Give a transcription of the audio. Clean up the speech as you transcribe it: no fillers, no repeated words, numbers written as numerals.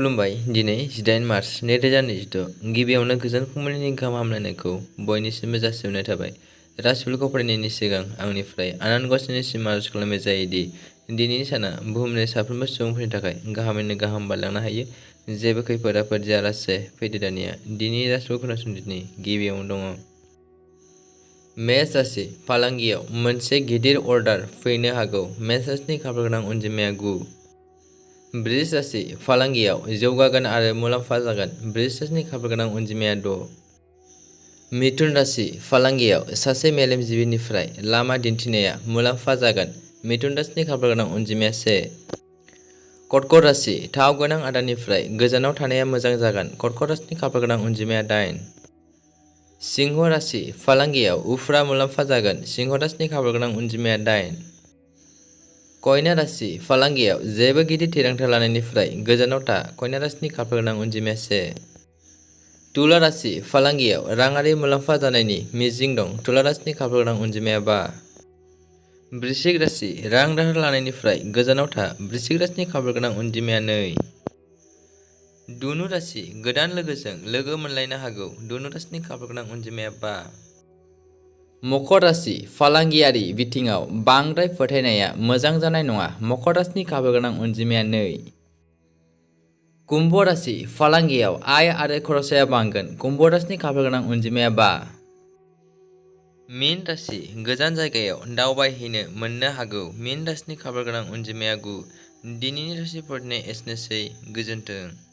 खुलुमबाय। दिनै 18 मार्च 2026 गिबियावनो गोजोन फुंबिलिनि गाहाम हामलायनायखौ बयनिसिमबो जासिहरनाय थाबाय। राशिफोरखौ फरायनायनि सिगां आंनिफ्राय आनान गसाइनिसिम आरज खालामनाय जायोदि दिनैनि साना बुहुमनि साफ्रोमबो सुबुंफोरनि थाखाय गाहामैनो गाहाम बारलांनो हायो। जेबो खैफोद आफोद जायालासे फैदो दानिया दिनैनि राशिफोरखौ खोनासंदिनि गिबियावनो दङ मेष राशि। फालांगियाव मोनसे गिदिर अर्डार फैनो हागौ। मेष राशिनि खाफाल गोनां अनजिमाया 9। बृष राशि। फालांगियाव जौगागोन आरो मुलाम्फा जागोन। बृष राशिनि खाफाल गोनां अनजिमाया 6। मिथुन राशि। फालांगियाव सासे मेलेमजिबिनिफ्राय लामा दिन्थिनाया मुलाम्फा जागोन। मिथुन राशिनि खाफाल गोनां अनजिमाया 1। कर्कट राशि। थाव गोनां आदारनिफ्राय गोजानाव थानाया मोजां जागोन। कर्कट राशिनि खाफाल गोनां अनजिमाया 8। सिंह राशि। फालांगियाव उफ्रा मुलाम्फा जागोन। सिंह राशिनि खाफाल गोनां अनजिमाया 8। कन्या राशि। फालांगियाव जेबो गिदिर थिरांथा लानायनिफ्राय गोजानाव था। कन्या राशिनि खाफाल गोनां अनजिमाया 1। तुला राशि। फालांगियाव राङारि मुलाम्फा जानायनि मिजिं दं। तुला राशिनि खाफाल गोनां अनजिमाया 5। वृश्चिक राशि। रां दाहार लानायनिफ्राय गोजानाव था। वृश्चिक राशिनि खाफाल गोनां अनजिमाया 2। धनु राशि। गोदान लोगोजों लोगो मोनलायनो हागौ। धनु राशिनि खाफाल गोनां अनजिमाया 5। मकर राशि। फालांगियारि बिथिङाव बांद्राय फोथायनाया मोजां जानाय नङा। मकर राशिनि खाफाल गोनां अनजिमाया 2। कुम्भ राशि। फालांगियाव आय आरो खरसाया बांगोन। कुम्भ राशिनि खाफाल गोनां अनजिमाया 5। मीन राशि। गोजान जायगायाव दावबायहैनो मोननो हागौ। मीन राशिनि खाफाल गोनां अनजिमाया 9। दिनैनि राशिफोरनि एसेनोसै। गोजोन्थों।